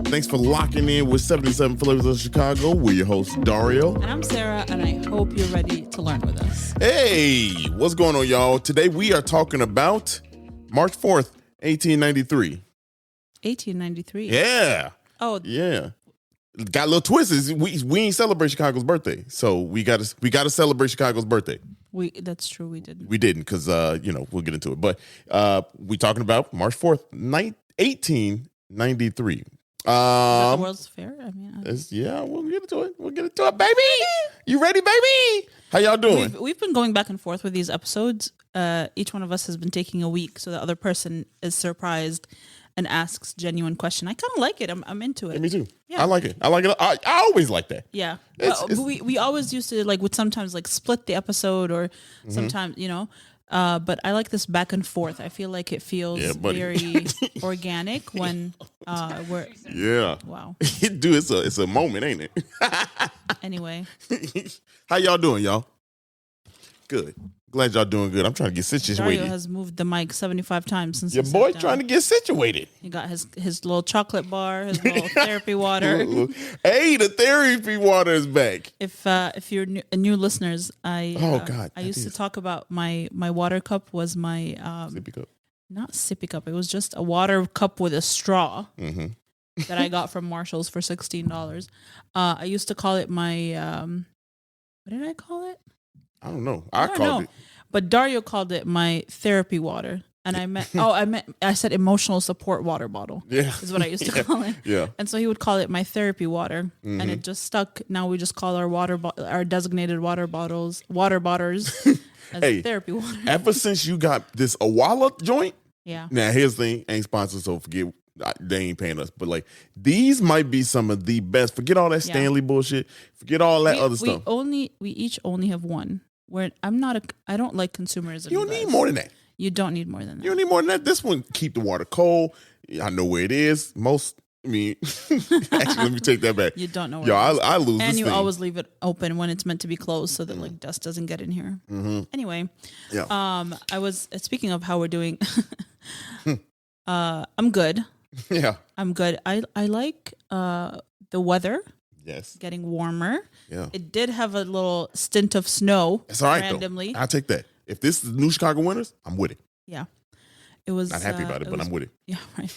Thanks for locking in with 77 Flavors of Chicago. We're your host, Dario. And I'm Sarah, and I hope you're ready to learn with us. Hey, what's going on, y'all? Today we are talking about March 4th, 1893. 1893? Yeah. Oh. Yeah. Got a little twists. We ain't celebrate Chicago's birthday, so we gotta celebrate Chicago's birthday. That's true, we didn't. We didn't because, we'll get into it. But we talking about March 4th, 1893. The World's Fair? I mean, we'll get into it. We'll get into it, baby. You ready, baby? How y'all doing? We've been going back and forth with these episodes. Each one of us has been taking a week, so the other person is surprised and asks genuine question. I kind of like it. I'm into it. Yeah, me too. Yeah. I like it. I always like that. Yeah. It's- We always used to would sometimes split the episode or sometimes, but I like this back and forth. I feel like it feels very organic when we're... Yeah. Wow. Dude, it's a moment, ain't it? Anyway. How y'all doing, y'all? Good. Glad y'all doing good. I'm trying to get situated. Dario has moved the mic 75 times since Your boy trying to get situated. He got his little chocolate bar, his little therapy water. Hey, the therapy water is back. If you're new listeners, I used to talk about my water cup was my sippy cup. Not sippy cup. It was just a water cup with a straw that I got from Marshall's for $16. I used to call it my what did I call it? I don't know. I called it, but Dario called it my therapy water, and I said emotional support water bottle. Yeah, is what I used to call it. Yeah, and so he would call it my therapy water, and it just stuck. Now we just call our designated water bottles as therapy water. Ever since you got this Awala joint, yeah. Now here's the thing, ain't sponsored, so forget. They ain't paying us, but these might be some of the best. Forget all that Stanley bullshit. Forget all that other stuff. We each only have one. I don't like consumerism. You don't need more than that. You don't need more than that. You don't need more than that. This one keep the water cold. I know where it is. Actually, let me take that back. You don't know where it is. I lose and this you thing. always leave it open when it's meant to be closed so that dust doesn't get in here. Anyway, I was speaking of how we're doing. I'm good. Yeah, I'm good. I like the weather. Yes, getting warmer. Yeah, it did have a little stint of snow. It's all right randomly. Though. I'll take that. If this is New Chicago winters, I'm with it. Yeah, it was not happy about it, but I'm with it. Yeah, right.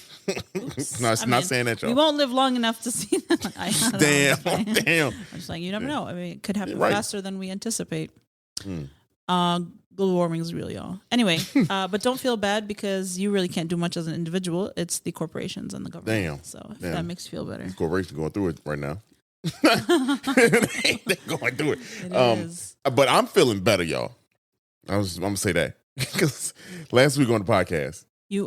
Oops. No, not saying that, y'all. We won't live long enough to see that. Damn. I'm just like, you never know. I mean, it could happen faster than we anticipate. Global warming is really all. Anyway, but don't feel bad because you really can't do much as an individual. It's the corporations and the government. Damn. So if that makes you feel better. Corporations going through it right now. They're going through it. It is. But I'm feeling better, y'all. I'm gonna say that because last week on the podcast, you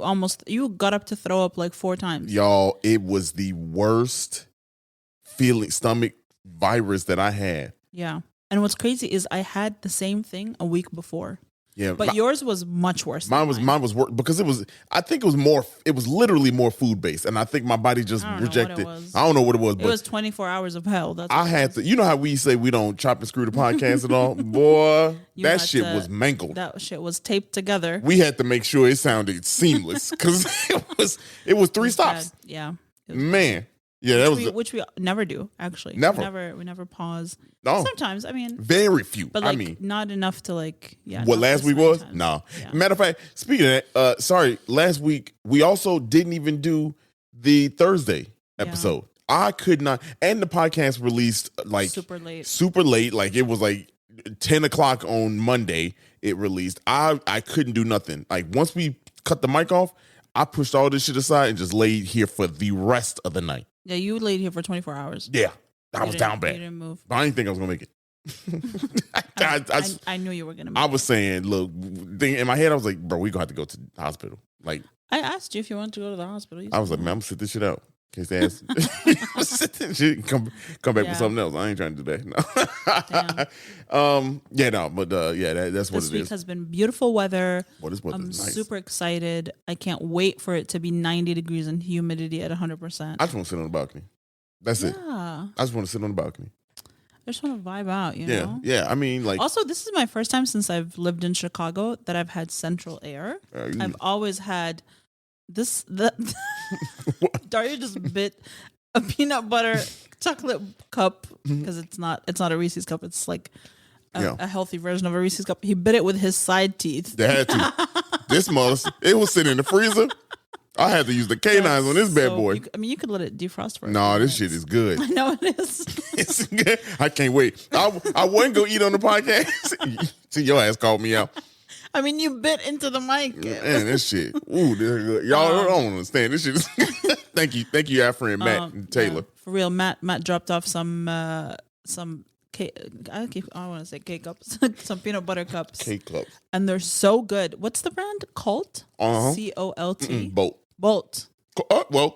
got up to throw up 4 times. Y'all, it was the worst stomach virus that I had. Yeah. And what's crazy is I had the same thing a week before. Yeah, but yours was much worse. Mine was worse because I think it was literally more food based, and I think my body just rejected. I don't know what it was. It was 24 hours of hell. I had to. You know how we say we don't chop and screw the podcast at all, boy. That shit was mangled. That shit was taped together. We had to make sure it sounded seamless because it was 3 stops. Bad. Yeah, man. Yeah, which we never do actually. Never. We never pause. No. Sometimes, I mean, very few. But not enough to What last week was? Times. No. Yeah. Matter of fact, speaking of that, sorry, last week we also didn't even do the Thursday episode. Yeah. I could not, and the podcast released super late. It was 10 o'clock on Monday. It released. I couldn't do nothing. Once we cut the mic off, I pushed all this shit aside and just laid here for the rest of the night. Yeah, you laid here for 24 hours. Yeah, I was down bad. You didn't move. But I didn't think I was going to make it. I knew you were going to make it. I was saying, look, in my head, I was like, bro, we're going to have to go to the hospital. I asked you if you wanted to go to the hospital. I was like, man, I'm going to sit this shit out. In case they ask. Sit this shit come back with something else. I ain't trying to do that. No. That's what it is. This week has been beautiful weather. I'm nice. Super excited. I can't wait for it to be 90 degrees and humidity at 100%. I just want to sit on the balcony. That's it. I just want to sit on the balcony. I just want to vibe out, you know? Yeah. I mean, Also, this is my first time since I've lived in Chicago that I've had central air. I've always had this. Dario just bit a peanut butter chocolate cup because it's not a Reese's cup. It's like a healthy version of a Reese's cup. He bit it with his side teeth. They had to. This mother, it was sitting in the freezer. I had to use the canines on this bad boy. You could let it defrost for a No, this shit is good. I know it is. It's good. I can't wait. I wasn't going to eat on the podcast. See, your ass called me out. I mean, you bit into the mic. Man, this shit. Ooh, y'all don't understand. This shit is. Thank you, our friend Matt and Taylor. Yeah, for real, Matt dropped off some cake. I want to say cake cups, some peanut butter cups. Cake cups, and they're so good. What's the brand? Colt. COLT. Bolt.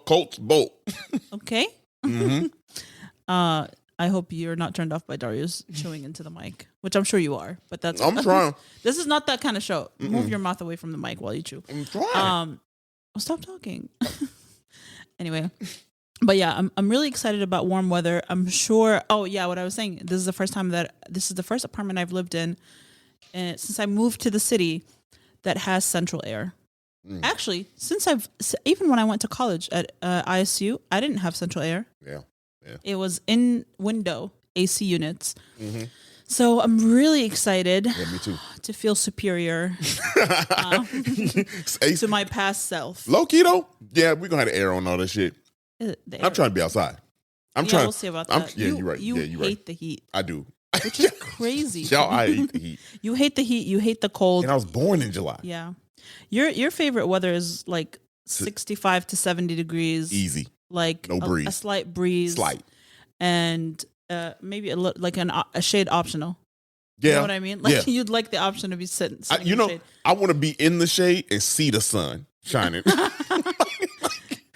Colt's Bolt. Okay. Mm-hmm. I hope you're not turned off by Dario's chewing into the mic, which I'm sure you are. But that's I'm trying. This is not that kind of show. Move your mouth away from the mic while you chew. I'm trying. Stop talking. Anyway, but yeah, I'm really excited about warm weather. I'm sure. Oh yeah, what I was saying. This is the first apartment I've lived in since I moved to the city that has central air. Actually, even when I went to college at ISU, I didn't have central air. Yeah. It was in window AC units. Mm-hmm. So I'm really excited. Yeah, me too. To feel superior to my past self. Low key though, yeah, we're gonna have the air on all that shit. I'm trying to be outside. We'll see about that. You're right. You hate right. The heat. I do. Which is crazy. Y'all, I hate the heat. You hate the heat. You hate the cold. And I was born in July. Yeah. Your favorite weather is like 65 to 70 degrees. Easy. Like no breeze. A slight breeze. And maybe a shade optional. Yeah. You know what I mean? Like you'd like the option to be sitting in the shade. I want to be in the shade and see the sun shining.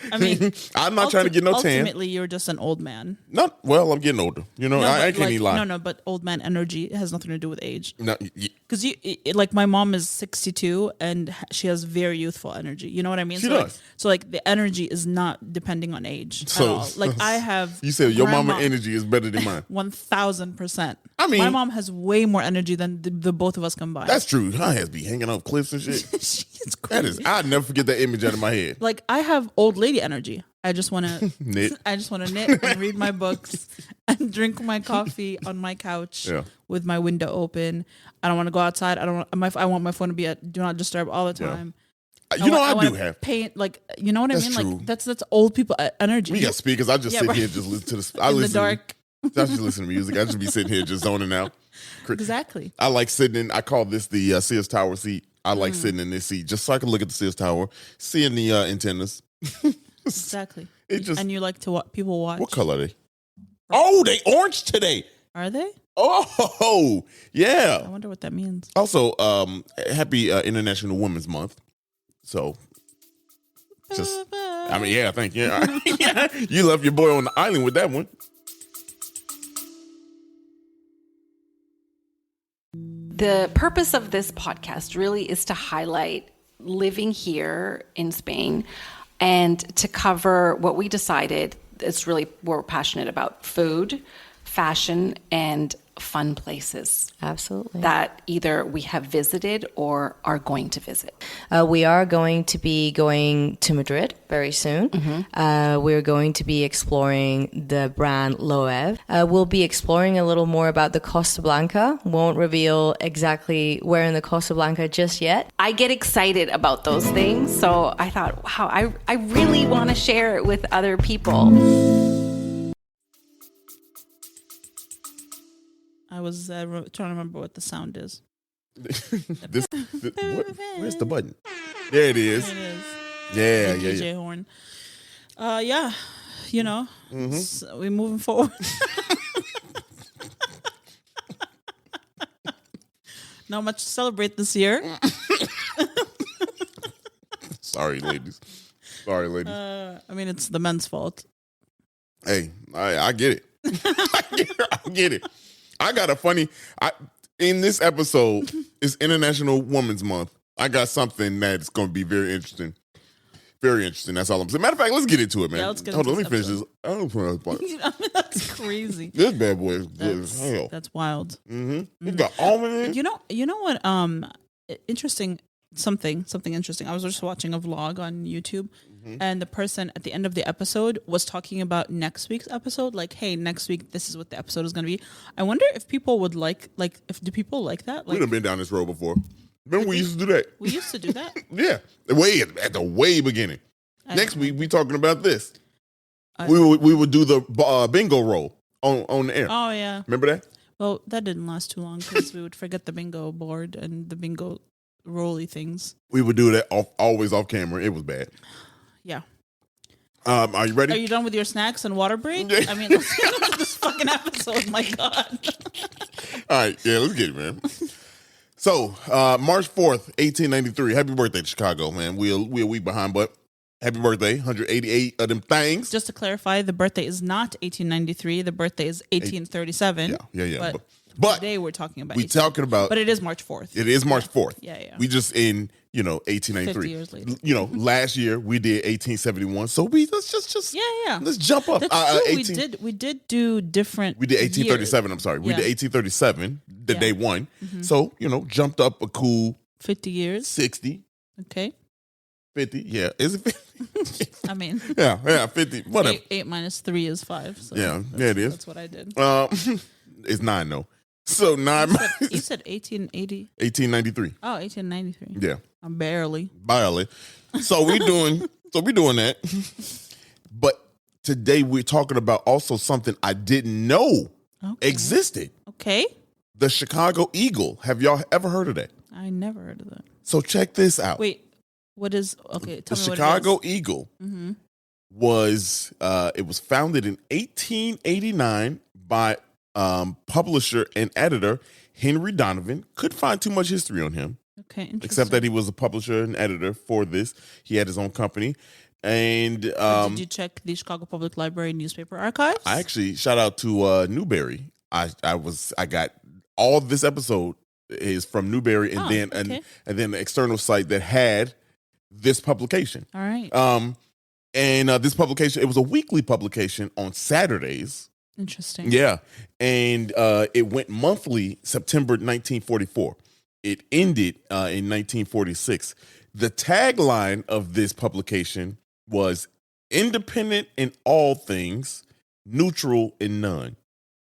I mean, I'm not trying to get no tan. Ultimately, you're just an old man. Well, I'm getting older. You know, I can't even lie. No, but old man energy has nothing to do with age. No, because like my mom is 62 and she has very youthful energy. You know what I mean? She does. So like the energy is not depending on age at all. Like I have. You said your mama energy is better than mine. 1000%. I mean, my mom has way more energy than the both of us combined. That's true. Her has be hanging off cliffs and shit. She's crazy. I'd never forget that image out of my head. Like I have old lady energy. I just want to knit. I just want to knit and read my books and drink my coffee on my couch with my window open. I don't want to go outside. I want my phone to be at do not disturb all the time. Yeah. I do have paint. Like you know what I mean? True. Like that's old people energy. We got speakers. I just sit here and just listen to this. The dark. I just listen to music. I just be sitting here just zoning out. Exactly. I like sitting in. I call this the Sears Tower seat. I like sitting in this seat just so I can look at the Sears Tower, seeing the antennas. Exactly. And you like to people watch. What color are they? Oh, they orange today. Are they? Oh, yeah. I wonder what that means. Also, happy International Women's Month. So, thank you. Yeah. You left your boy on the island with that one. The purpose of this podcast really is to highlight living here in Spain and to cover what we decided is really what we're passionate about: food, fashion, and fun places. Absolutely. That either we have visited or are going to visit. We are going to be going to Madrid very soon. Mm-hmm. We're going to be exploring the brand Loewe. We'll be exploring a little more about the Costa Blanca. Won't reveal exactly where in the Costa Blanca just yet. I get excited about those things. So I thought, wow, I really want to share it with other people. I was trying to remember what the sound is. Where's the button? There it is. It is. Yeah, the DJ horn. Yeah, you know, we're moving forward. Not much to celebrate this year. Sorry, ladies. I mean, it's the men's fault. Hey, I get it. I get it. I got a funny. In this episode, it's International Women's Month. I got something that's going to be very interesting. Very interesting. That's all I'm saying. Matter of fact, let's get into it, man. Yeah, let's get Hold on, into let me finish this. That's crazy. This bad boy is good as hell. That's wild. Mm-hmm. It's got almond in it. You know what? Interesting. Something interesting. I was just watching a vlog on YouTube, and the person at the end of the episode was talking about next week's episode. Like, hey, next week, this is what the episode is going to be. I wonder if people would do people like that? Like, We've been down this road before. Remember we used to do that? We used to do that? Yeah. At the way beginning. Next week, we talking about this. We would do the bingo roll on the air. Oh, yeah. Remember that? Well, that didn't last too long because we would forget the bingo board and the bingo rolly things. We would do that always off camera. It was bad. Yeah. Are you ready? Are you done with your snacks and water break? I mean, let's get into this fucking episode. My God. All right. Yeah, let's get it, man. So, March 4th, 1893. Happy birthday to Chicago, man. We're a week behind, but happy birthday. 188 of them things. Just to clarify, the birthday is not 1893. The birthday is 1837. Yeah. But today we're talking about. But it is March 4th. It is March 4th. Yeah. We just in 1893. 50 years later. Last year we did 1871. So let's just let's jump up. That's true. We did do different. We did 1837. Years. I'm sorry. We did 1837. The day one. Mm-hmm. So jumped up a cool 50 years. 60. Okay. 50. Yeah. Is it 50? I mean. Yeah. 50. Whatever. 8 minus 3 is 5. So yeah. It is. That's what I did. It's 9 though. So 9. You said 1880. 1893. Oh, 1893. Yeah. I'm barely. So we're doing that. But today we're talking about also something I didn't know existed. Okay. The Chicago Eagle. Have y'all ever heard of that? I never heard of that. So check this out. Wait, what is okay? Tell the me Chicago what it is. Eagle was it was founded in 1889 by publisher and editor Henry Donovan. Couldn't find too much history on him. Okay, except that he was a publisher and editor for this. He had his own company. And did you check the Chicago Public Library newspaper archives? I actually shout out to Newberry. I got all this episode is from Newberry, and then the external site that had this publication. All right. And this publication, it was a weekly publication on Saturdays. Interesting. Yeah. And it went monthly September 1944. It ended in 1946. The tagline of this publication was independent in all things, neutral in none.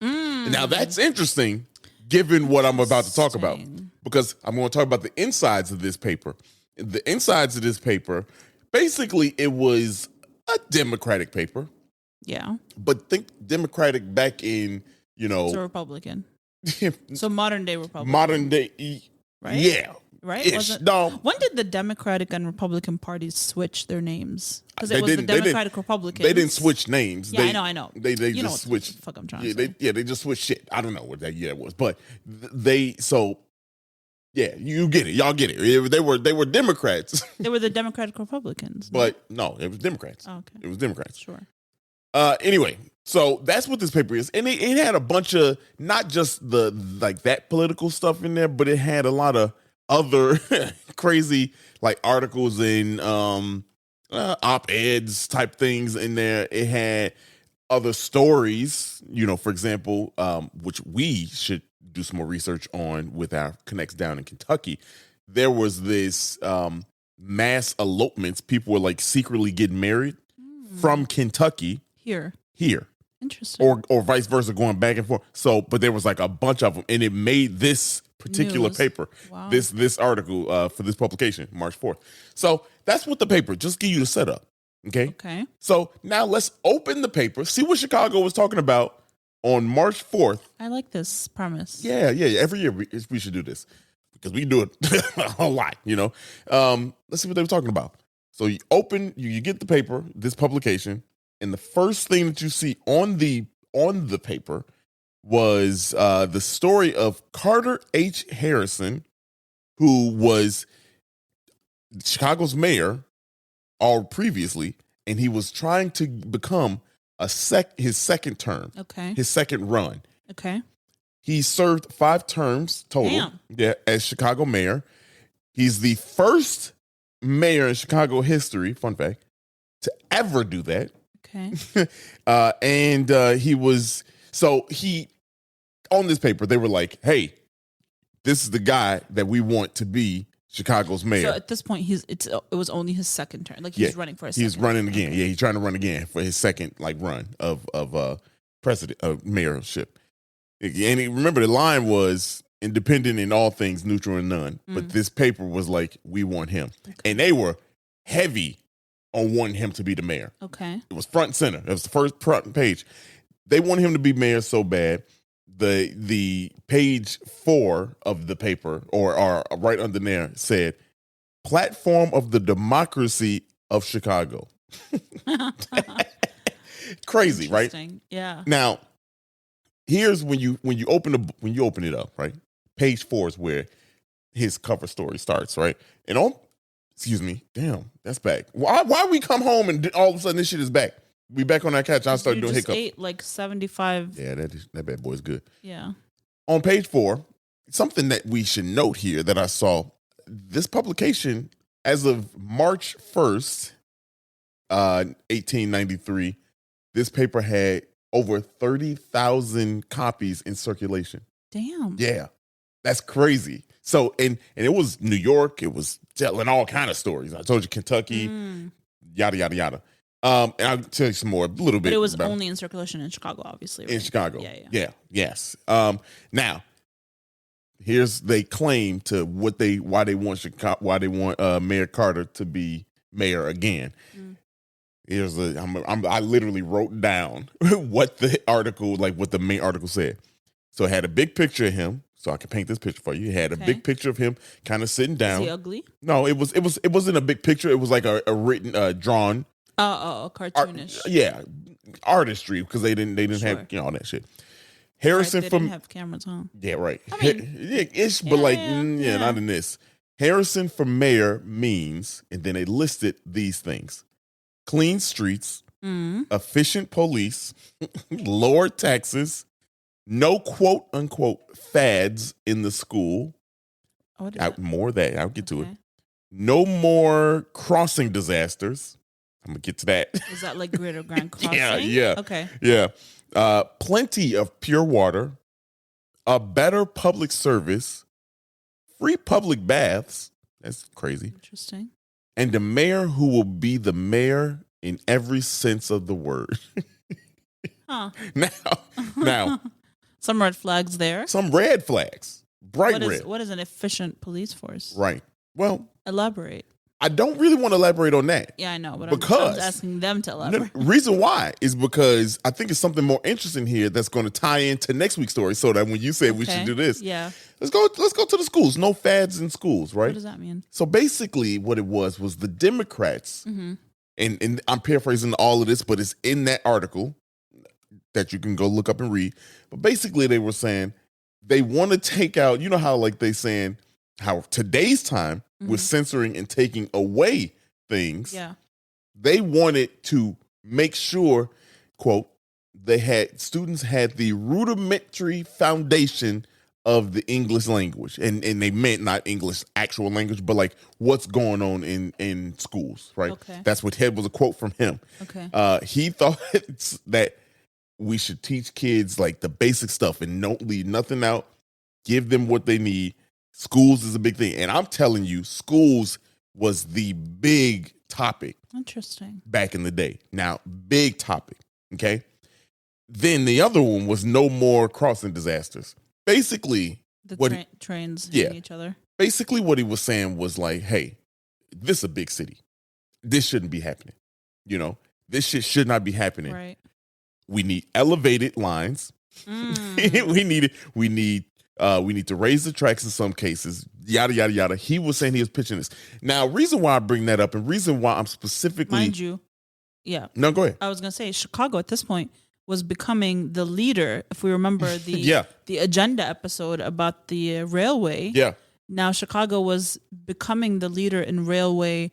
Now that's interesting given what I'm about to talk about, because I'm going to talk about the insides of this paper. The insides of this paper, basically it was a Democratic paper. Yeah. But think Democratic back in, It's a Republican. So modern day Republican. Modern day. Right? Yeah. Right? When did the Democratic and Republican parties switch their names? Because it was the Democratic Republicans. They didn't switch names. Yeah, I know. They just switched. Fuck, I'm trying to say. They just switched shit. I don't know what that year was, but you get it. Y'all get it. They were Democrats. They were the Democratic Republicans. But no, it was Democrats. Oh, okay. It was Democrats. Sure. Anyway, so that's what this paper is, and it had a bunch of not just that political stuff in there, but it had a lot of other crazy articles and op-eds type things in there. It had other stories, for example, which we should do some more research on with our connects down in Kentucky. There was this mass elopements. People were secretly getting married from Kentucky. Here. Interesting. Or vice versa, going back and forth. So, but there was a bunch of them, and it made this particular paper, this article for this publication, March 4th. So that's what the paper, just give you the setup. Okay. So now let's open the paper, see what Chicago was talking about on March 4th. I like this premise. Yeah. Every year we should do this because we do it a lot, Let's see what they were talking about. So you open, you get the paper, this publication, and the first thing that you see on the paper was the story of Carter H. Harrison, who was Chicago's mayor all previously, and he was trying to become his second term. Okay. His second run. Okay. He served 5 terms total. Damn. Yeah, as Chicago mayor. He's the first mayor in Chicago history, fun fact, to ever do that. Okay. And he on this paper, they were like, hey, this is the guy that we want to be Chicago's mayor. So at this point, it was only his second term. Like he's running for his. He's running again. Okay. Yeah, he's trying to run again for his second run of president mayorship. And remember, the line was independent in all things, neutral in none. But this paper was like, we want him, and they were heavy on wanting him to be the mayor. Okay, it was front and center. It was the first front page. They wanted him to be mayor so bad. The page 4 of the paper, or right under there, said, "Platform of the Democracy of Chicago." Crazy, right? Yeah. Now, here's when you open it up, right? Page 4 is where his cover story starts, right? And damn, that's back. Why we come home and all of a sudden this shit is back? We back on that couch. I started doing hiccup. Ate like 75. Yeah, that bad boy's good. Yeah. On page 4, something that we should note here that I saw, this publication, as of March 1st, 1893, this paper had over 30,000 copies in circulation. Damn. Yeah, that's crazy. So, and it was New York. It was telling all kind of stories. I told you Kentucky, yada, yada, yada. And I'll tell you some more, a little bit. But it was only in circulation in Chicago, obviously. Right? In Chicago. Yeah. Yes. Now, here's they claim to why they want Mayor Carter to be mayor again. Here's I literally wrote down what the main article said. So it had a big picture of him. So I can paint this picture for you. It had a big picture of him kind of sitting down. Is he ugly? No, it wasn't a big picture. It was like a written, drawn. Cartoonish. Artistry, because they didn't have all that shit. Harrison they didn't have cameras, huh? Yeah, right. I mean, not in this. Harrison for mayor means, and then they listed these things: clean streets, efficient police, lower taxes, no quote unquote fads in the school. I'll get to it. No more crossing disasters. I'm gonna get to that. Is that like Greater Grand Crossing? Yeah. Okay. Yeah. Plenty of pure water, a better public service, free public baths. That's crazy. Interesting. And the mayor who will be the mayor in every sense of the word. Huh. Now. Some red flags there. Some red flags. Bright red. What is an efficient police force? Right. Well, elaborate. I don't really want to elaborate on that. Yeah, I know, but because I'm asking them to elaborate. The reason why is because I think it's something more interesting here that's going to tie into next week's story. So that when you say we should do this, let's go to the schools. No fads in schools, right? What does that mean? So basically, what it was the Democrats, and I'm paraphrasing all of this, but it's in that article that you can go look up and read. But basically, they were saying they want to take out. You know how they saying how today's time was censoring and taking away things. Yeah. They wanted to make sure, quote, students had the rudimentary foundation of the English language. And they meant not English actual language, but like what's going on in schools, right? Okay. That's what was a quote from him. Okay. He thought that we should teach kids like the basic stuff and don't leave nothing out. Give them what they need. Schools is a big thing. And I'm telling you, schools was the big topic. Interesting. Back in the day. Now, big topic. Okay. Then the other one was no more crossing disasters. Basically, trains hitting each other. Basically, what he was saying was like, hey, this is a big city. This shouldn't be happening. You know, this shit should not be happening. Right. We need elevated lines. We need to raise the tracks in some cases, yada, yada, yada. He was saying he was pitching this. Now, reason why I bring that up and reason why I'm specifically... Mind you, yeah. No, go ahead. I was going to say, Chicago at this point was becoming the leader. If we remember the agenda episode about the railway. Yeah. Now, Chicago was becoming the leader in railway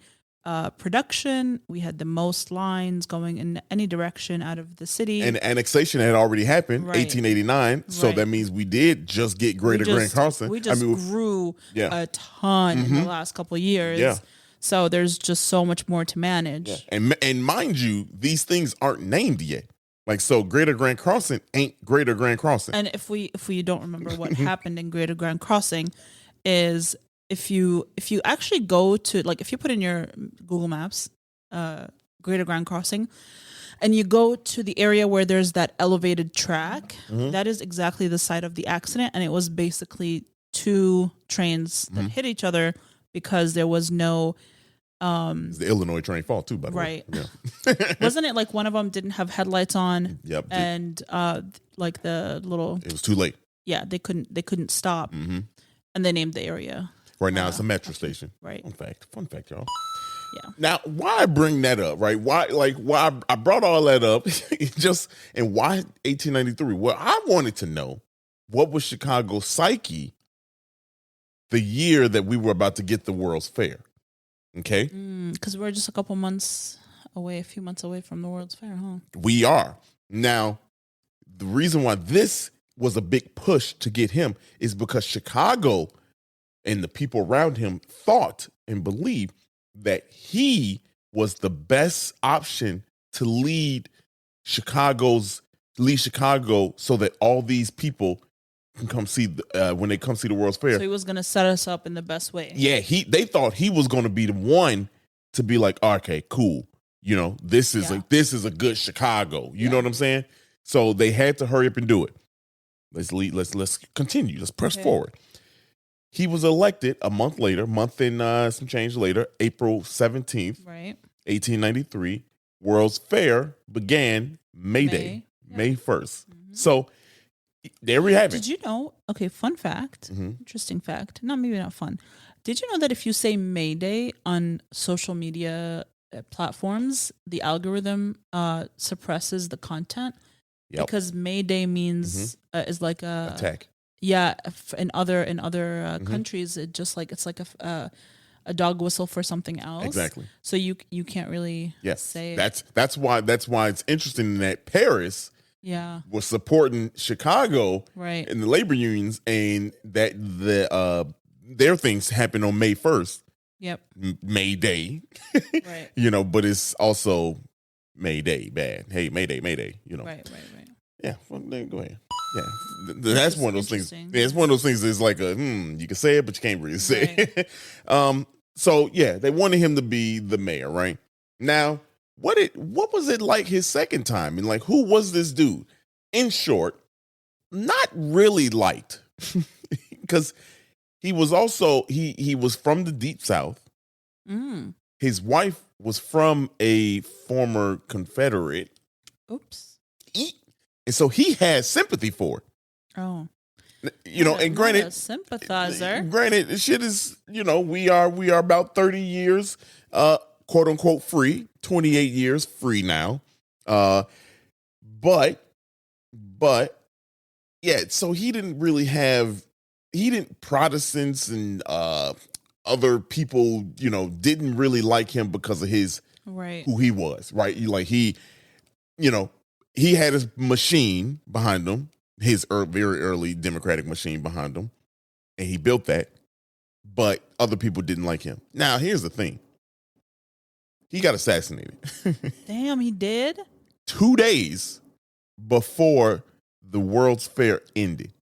production. We had the most lines going in any direction out of the city. And annexation had already happened, 1889. So that means we did just get Greater Grand Crossing. We grew a ton in the last couple of years. Yeah. So there's just so much more to manage. Yeah. And mind you, these things aren't named yet. Like, so Greater Grand Crossing ain't Greater Grand Crossing. And if we don't remember what happened in Greater Grand Crossing is if you actually go to, like, if you put in your Google Maps, Greater Grand Crossing, and you go to the area where there's that elevated track, that is exactly the site of the accident. And it was basically two trains that hit each other because there was no... it's the Illinois train fault too, by the way. Right. Yeah. Wasn't it like one of them didn't have headlights on? Yep. And like the little... It was too late. Yeah, they couldn't stop. And they named the area. Right now it's a metro station. Right. Fun fact, y'all. Yeah. Now, why I bring that up, right? Why I brought all that up and why 1893? Well, I wanted to know what was Chicago's psyche the year that we were about to get the World's Fair. Okay? Because we're just a few months away from the World's Fair, huh? We are. Now, the reason why this was a big push to get him is because Chicago and the people around him thought and believed that he was the best option to lead Chicago so that all these people can come see when they come see the World's Fair. So he was going to set us up in the best way. Yeah, they thought he was going to be the one to be like, okay, cool. You know, this is a good Chicago. You know what I'm saying? So they had to hurry up and do it. Let's continue. Let's press forward. He was elected a month and some change later, April 17th, 1893. World's Fair began May Day, May 1st. So there we have it. Did you know? Okay, fun fact, interesting fact. Maybe not fun. Did you know that if you say May Day on social media platforms, the algorithm suppresses the content? Yep. Because May Day means is like a attack. Yeah, in other countries, it's like a dog whistle for something else. Exactly. So you can't really say it. That's why it's interesting that Paris was supporting Chicago in the labor unions, and that their things happen on May 1st. Yep. May Day. Right. You know, but it's also May Day bad. Hey, May Day, you know. Right. Yeah, well, then go ahead. Yeah, that's one of those things. Yeah, it's one of those things that's like you can say it, but you can't really say it. So yeah, they wanted him to be the mayor, right? Now, what was it like his second time? And like, who was this dude? In short, not really liked, because he was also he was from the Deep South. His wife was from a former Confederate. Oops. And so he had sympathy for it. Oh. You know, and granted, a sympathizer. Granted, shit is, you know, we are about 30 years quote unquote free, 28 years free now. But yeah, so he didn't Protestants and other people, you know, didn't really like him because of who he was, right? He had his machine behind him, his very early Democratic machine behind him, and he built that. But other people didn't like him. Now, here's the thing. He got assassinated. Damn, he did? 2 days before the World's Fair ended.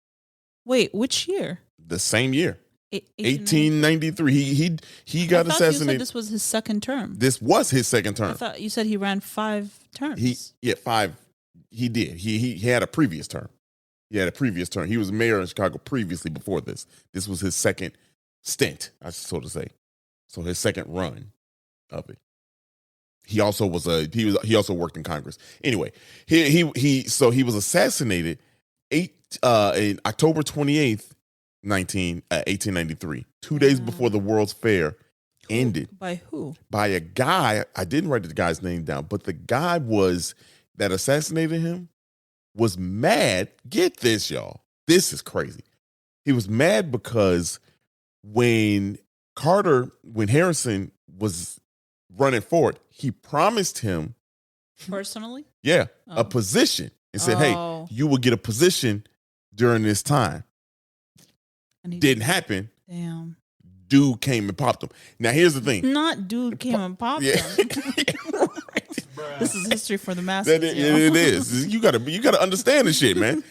Wait, which year? The same year. 1893. He got assassinated. You said this was his second term. This was his second term. I thought you said he ran 5 terms. 5. He did. He had a previous term. He was mayor in Chicago previously before this. This was his second stint, I so to say. So his second run of it. He also worked in Congress. Anyway, he was assassinated in October 28th, 1893, 2 days before the World's Fair ended. By who? By a guy. I didn't write the guy's name down, but the guy that assassinated him was mad. Get this, y'all. This is crazy. He was mad because when Harrison was running for it, he promised him personally, a position, and said, "Hey, you will get a position during this time." And didn't happen. Damn. Dude came and popped him. Now here's the thing. Not dude came and popped him. This is history for the masses. It is. You gotta understand this shit, man.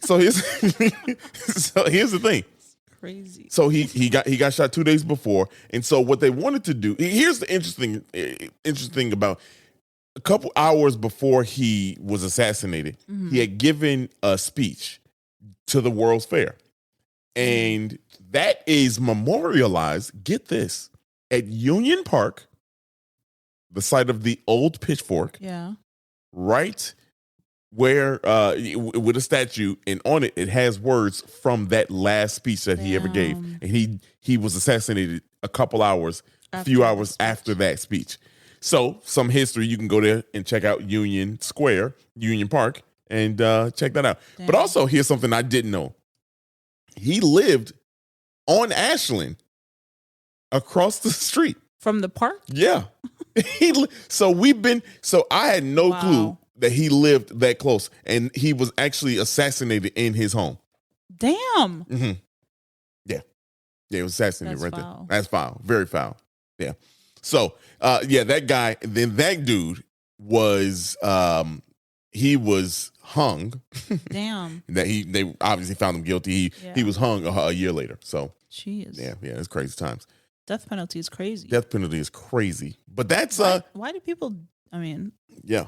So here's the thing. crazy. So he got shot 2 days before, and so what they wanted to do. Here's the interesting about a couple hours before he was assassinated, he had given a speech to the World's Fair, and that is memorialized. Get this, at Union Park, the site of the old Pitchfork. Yeah. Right where with a statue, and on it has words from that last speech that he ever gave, and he was assassinated a few hours after that speech. So some history, you can go there and check out Union Park, and check that out. Damn. But also, here's something I didn't know: he lived on Ashland, across the street from the park. Yeah. So I had no clue that he lived that close, and he was actually assassinated in his home. Damn. Mm-hmm. Yeah, he was assassinated. That's right foul. There. That's foul. Very foul. Yeah. So, that guy, then that dude was, he was hung. Damn. They obviously found him guilty. He was hung a year later. So, jeez. Yeah, it's crazy times. Death penalty is crazy. Death penalty is crazy. But that's why do people? I mean, yeah.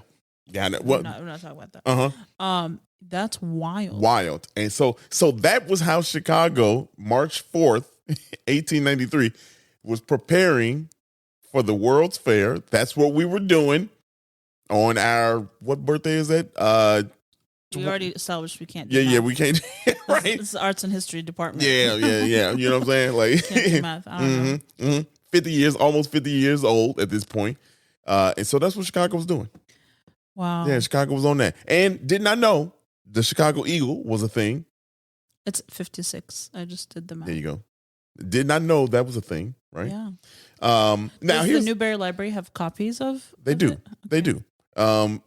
Well, we're not talking about that. That's wild. Wild. And so that was how Chicago, March 4th, 1893, was preparing for the World's Fair. That's what we were doing on our, what birthday is that? We already established we can't do math. Yeah, we can't. Right? It's the arts and history department. Yeah. You know what I'm saying? Like, can't do math. I don't know. 50 years, almost 50 years old at this point. And so that's what Chicago was doing. Wow. Yeah, Chicago was on that. And did not know the Chicago Eagle was a thing. It's 56. I just did the math. There you go. Did not know that was a thing, right? Yeah. Now does the Newberry Library have copies of? They do. Okay. They do. And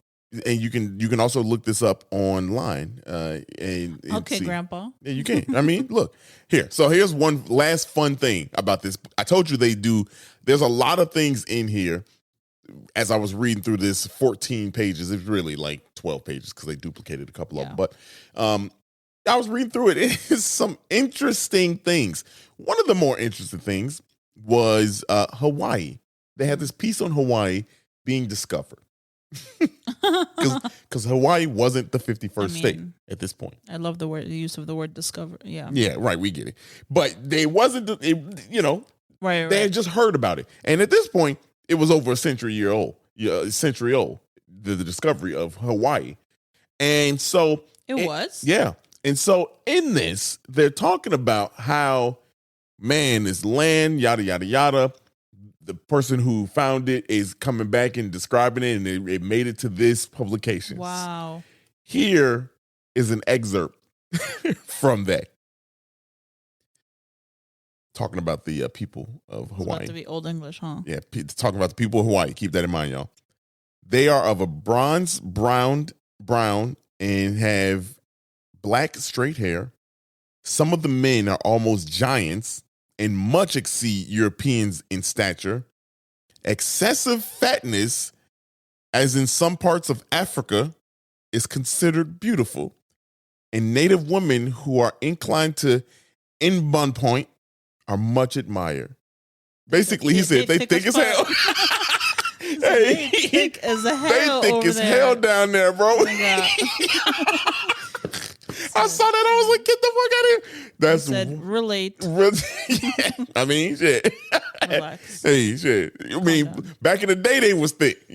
you can also look this up online. And okay, see. Grandpa. Yeah, you can. I mean, look here. So here's one last fun thing about this. I told you there's a lot of things in here. As I was reading through this 14 pages, it's really like 12 pages because they duplicated a couple of them. But I was reading through it. It's some interesting things. One of the more interesting things was Hawaii. They had this piece on Hawaii being discovered. Because Hawaii wasn't the 51st state at this point. I love the use of the word discover. Yeah. Yeah, right. We get it. But they wasn't, right. They had just heard about it. And at this point, it was over a century old, the discovery of Hawaii. And so it was. Yeah. And so in this, they're talking about how, man, this land, yada, yada, yada. The person who found it is coming back and describing it, and it made it to this publication. Wow. Here is an excerpt from that. Talking about the people of Hawaii. It's about to be Old English, huh? Yeah, talking about the people of Hawaii. Keep that in mind, y'all. They are of a bronze brown and have black straight hair. Some of the men are almost giants and much exceed Europeans in stature. Excessive fatness, as in some parts of Africa, is considered beautiful. And native women who are inclined to embonpoint are much admired. Basically, he said they think as hell. They thick as hell. They think it's hell down there, bro. I saw that. I was like, get the fuck out of here. That's said, relate. Yeah. I mean, shit. Relax. Hey, shit. I mean, back in the day, they was thick.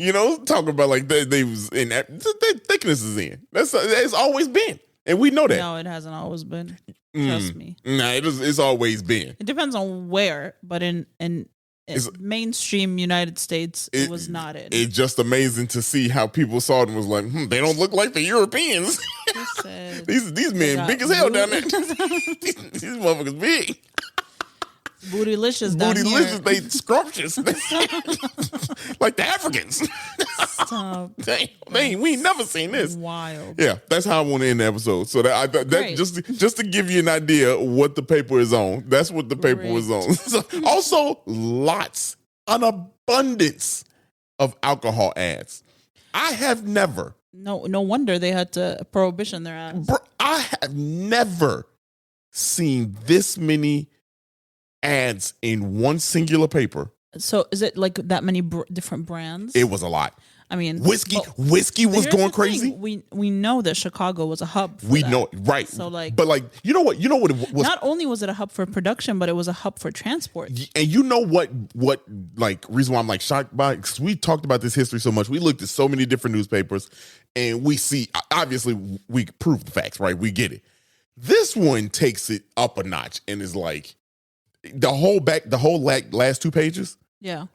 Talking about like they was in that. The thickness is in. It's always been. And we know that. No, it hasn't always been. Trust me. Nah, it's always been. It depends on where, but in mainstream United States, it was not in. It's just amazing to see how people saw it and was like, they don't look like the Europeans. These men big as hell down there. These motherfuckers big. Bootylicious down here. Bootylicious, they scrumptious. Like the Africans. Stop. We ain't never seen this. Wild. Yeah, that's how I want to end the episode. So that just to give you an idea what the paper is on. That's what the paper was on. So also, an abundance of alcohol ads. I have never. No wonder they had to prohibition their ads. I have never seen this many ads in one singular paper. So is it like that many different brands? It was a lot. I mean, whiskey was going crazy. We know that Chicago was a hub. We know it, right? So but you know what it was. Not only was it a hub for production, but it was a hub for transport. And you know what reason why I'm like shocked by it? Because we talked about this history so much. We looked at so many different newspapers, and we see obviously we prove the facts, right? We get it. This one takes it up a notch and is like the whole last 2 pages. Yeah,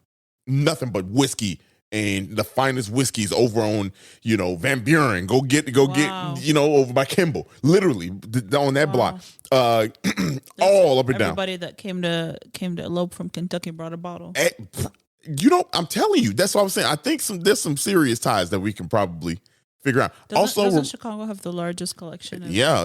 nothing but whiskey. And the finest whiskeys over on, Van Buren. Go get, over by Kimball. Literally on that block. All up and down. Everybody that came to elope from Kentucky brought a bottle. I'm telling you, that's what I'm saying. I think there's some serious ties that we can probably figure out. Doesn't Chicago have the largest collection? Yeah.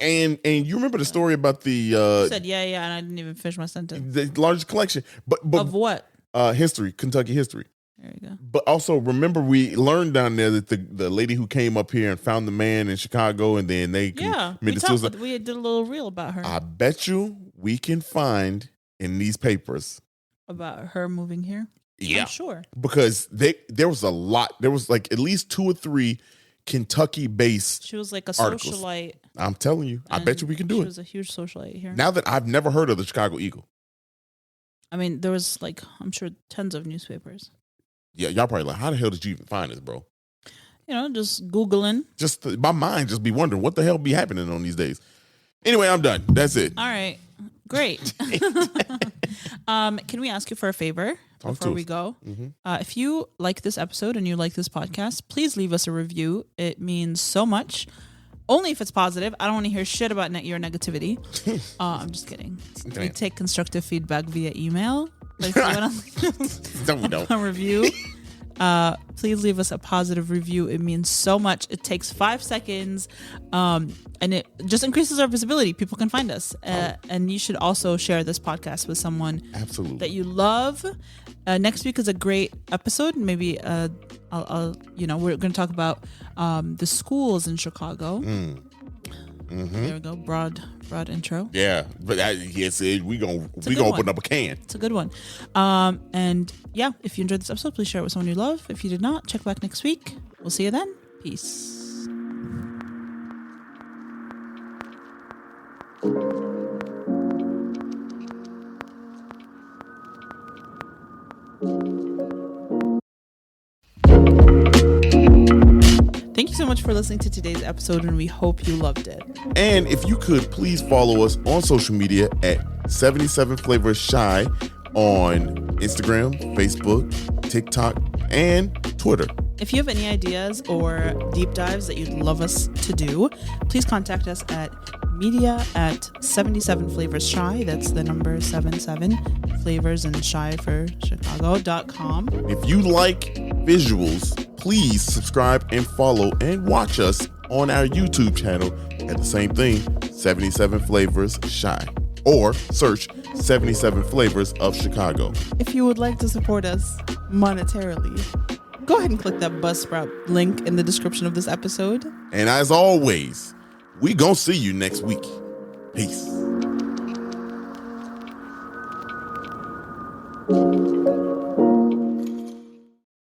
And you remember the story about the... you said yeah, and I didn't even finish my sentence. The largest collection. But of what? History, Kentucky history. There you go. But also remember, we learned down there that the lady who came up here and found the man in Chicago, and then they we did a little reel about her. I bet you we can find in these papers about her moving here. Yeah, I'm sure, because there was a lot. There was like at least 2 or 3 Kentucky-based. She was like a articles. socialite. I'm telling you, I bet you we can do it. She was a huge socialite here. Now that I've never heard of the Chicago Eagle. I mean, there was I'm sure tons of newspapers. Yeah, y'all probably like, how the hell did you even find this, bro? Just Googling. My mind just be wondering what the hell be happening on these days. Anyway, I'm done. That's it. All right. Great. Can we ask you for a favor before we go? Mm-hmm. If you like this episode and you like this podcast, please leave us a review. It means so much. Only if it's positive. I don't want to hear shit about your negativity. I'm just kidding. We take constructive feedback via email. But if you want we don't. A review, please leave us a positive review. It means so much. It takes 5 seconds, and it just increases our visibility. People can find us, and you should also share this podcast with someone that you love. Next week is a great episode. Maybe we're going to talk about the schools in Chicago. Mm-hmm. There we go. Broad intro. Yeah, but we gonna open up a can. It's a good one. And yeah, if you enjoyed this episode, please share it with someone you love. If you did not, check back next week. We'll see you then. Peace. Thank you so much for listening to today's episode, and we hope you loved it. And if you could, please follow us on social media at 77 Flavors Shy on Instagram, Facebook, TikTok, and Twitter. If you have any ideas or deep dives that you'd love us to do, please contact us at media@77flavorsshy. That's the number 77 flavors and shy for Chicago.com. If you like visuals, please subscribe and follow and watch us on our YouTube channel at the same thing, 77 Flavors Shy, or search 77 Flavors of Chicago. If you would like to support us monetarily, go ahead and click that Buzzsprout link in the description of this episode. And as always, we gonna see you next week. Peace.